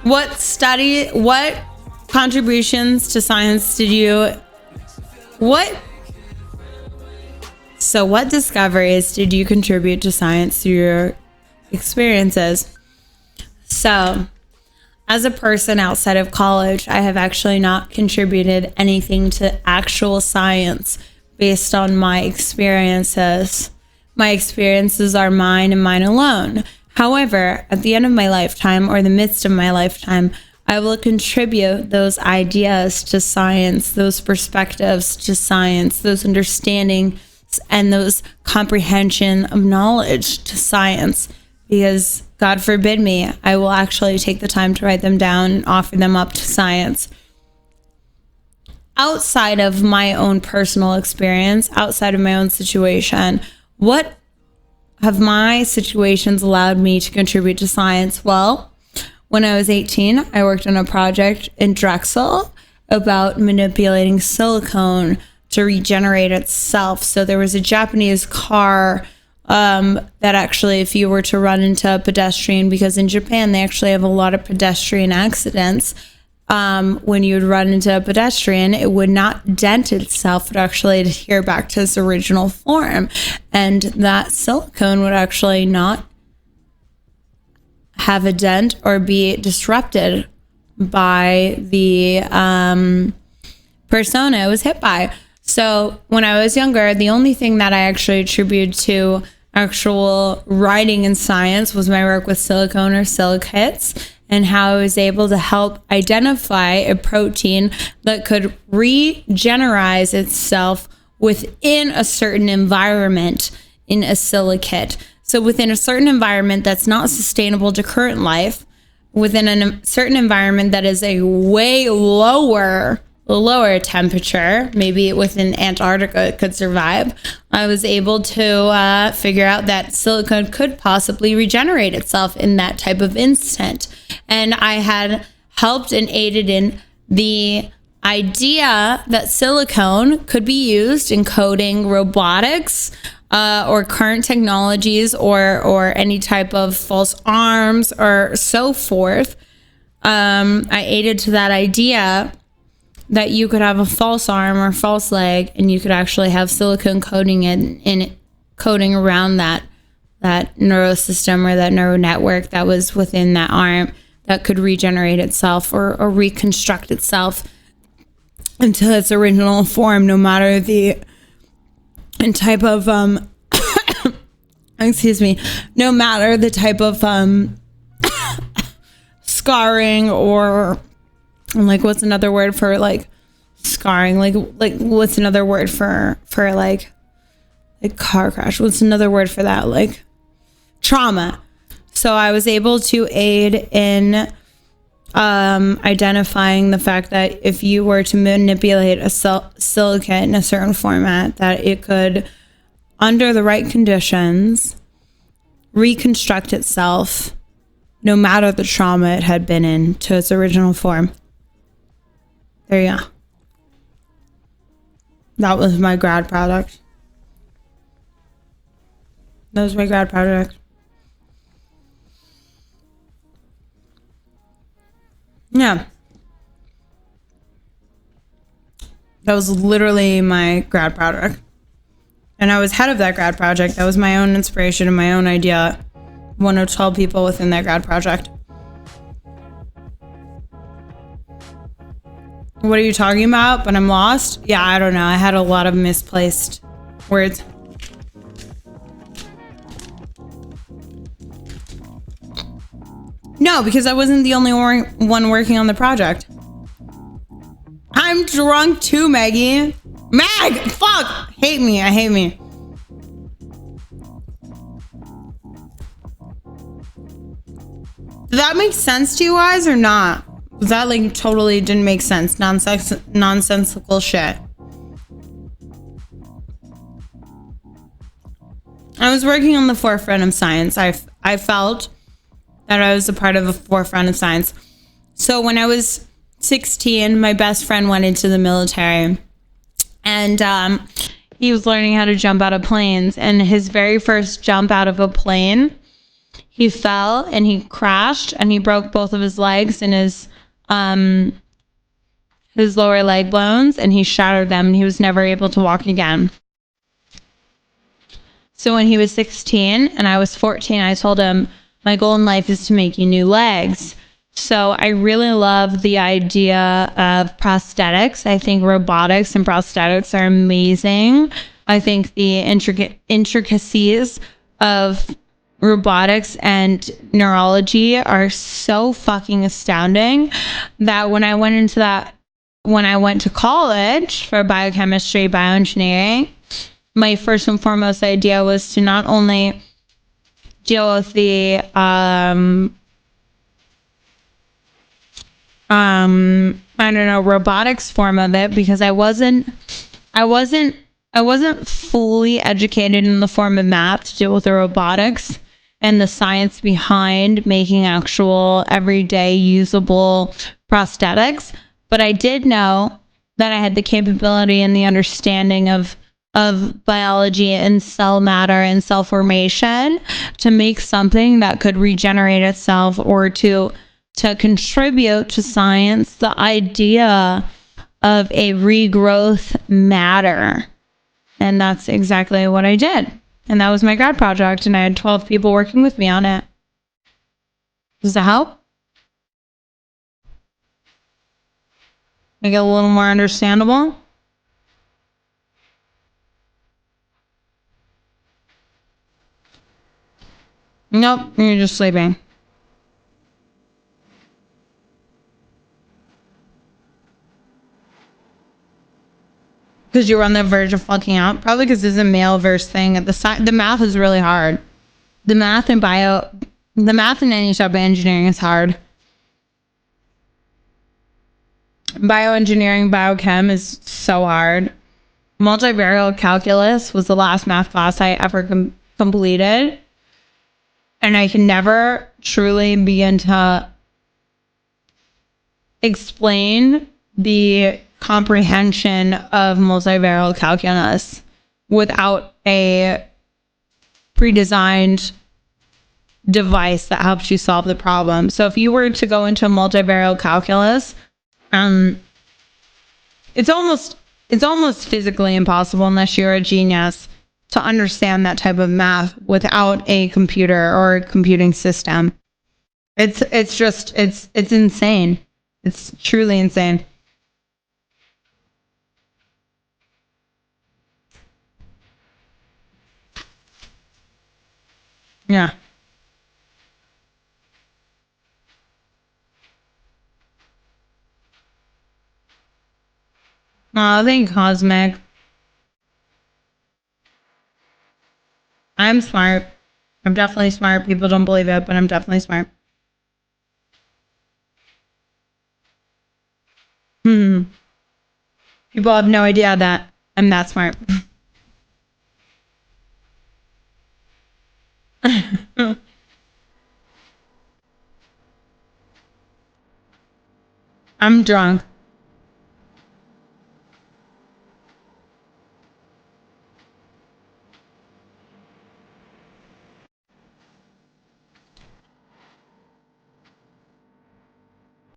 what contributions to science did you, what discoveries did you contribute to science through your experiences? So, as a person outside of college, I have actually not contributed anything to actual science based on my experiences. My experiences are mine and mine alone. However, at the end of my lifetime or the midst of my lifetime, I will contribute those ideas to science, those perspectives to science, those understanding and those comprehension of knowledge to science, because God forbid me, I will actually take the time to write them down and offer them up to science. Outside of my own personal experience, outside of my own situation, what have my situations allowed me to contribute to science? Well, when I was 18, I worked on a project in Drexel about manipulating silicone to regenerate itself. So there was a Japanese car that actually, if you were to run into a pedestrian, because in Japan they actually have a lot of pedestrian accidents, when you would run into a pedestrian, it would not dent itself, it would actually adhere back to its original form, and that silicone would actually not have a dent or be disrupted by the persona it was hit by. So when I was younger, the only thing that I actually attribute to actual writing in science was my work with silicone or silicates, and how I was able to help identify a protein that could regenerate itself within a certain environment in a silicate. So within a certain environment that's not sustainable to current life, within a certain environment that is a way lower temperature, maybe within Antarctica it could survive, I was able to figure out that silicone could possibly regenerate itself in that type of instant. And I had helped and aided in the idea that silicone could be used in coding robotics, or current technologies, or any type of false arms or so forth. I aided to that idea that you could have a false arm or false leg, and you could actually have silicone coating in coating around that neurosystem or that neural network that was within that arm, that could regenerate itself or reconstruct itself into its original form, no matter the type of excuse me, no matter the type of scarring, or like, what's another word for like scarring? Like what's another word for like car crash? What's another word for that? Like trauma. So I was able to aid in identifying the fact that if you were to manipulate a silicate in a certain format, that it could, under the right conditions, reconstruct itself no matter the trauma it had been in to its original form. There you go. That was my grad project. That was my grad project. Yeah. That was literally my grad project. And I was head of that grad project. That was my own inspiration and my own idea. One of 12 people within that grad project. What are you talking about? But I'm lost? Yeah, I don't know. I had a lot of misplaced words. No, because I wasn't the only one working on the project. I'm drunk too, Maggie. Mag! Fuck! Hate me. I hate me. Did that make sense to you guys or not? That like totally didn't make sense. Nonsensical shit. I was working on the forefront of science. I felt that I was a part of the forefront of science. So when I was 16, my best friend went into the military, and he was learning how to jump out of planes. And his very first jump out of a plane, he fell and he crashed and he broke both of his legs and his lower leg bones, and he shattered them, and he was never able to walk again. So when he was 16 and I was 14, I told him, my goal in life is to make you new legs. So I really love the idea of prosthetics. I think robotics and prosthetics are amazing. I think the intricacies of robotics and neurology are so fucking astounding that when I went to college for biochemistry, bioengineering, my first and foremost idea was to not only deal with the I don't know, robotics form of it, because I wasn't fully educated in the form of math to deal with the robotics and the science behind making actual everyday usable prosthetics. But I did know that I had the capability and the understanding of biology and cell matter and cell formation to make something that could regenerate itself, or to contribute to science, the idea of a regrowth matter. And that's exactly what I did. And that was my grad project, and I had 12 people working with me on it. Does that help? Make it a little more understandable? Nope, you're just sleeping. Because you were on the verge of fucking out? Probably because it's a male verse thing. The math is really hard. The math in any type of engineering is hard. Bioengineering, biochem is so hard. Multivariate calculus was the last math class I ever completed. And I can never truly begin to explain the comprehension of multivariate calculus without a pre-designed device that helps you solve the problem. So if you were to go into multivariate calculus, it's almost physically impossible, unless you're a genius, to understand that type of math without a computer or a computing system. It's insane. It's truly insane. Yeah. Oh, thank you, Cosmic. I'm smart. I'm definitely smart. People don't believe it, but I'm definitely smart. People have no idea that I'm that smart. I'm drunk.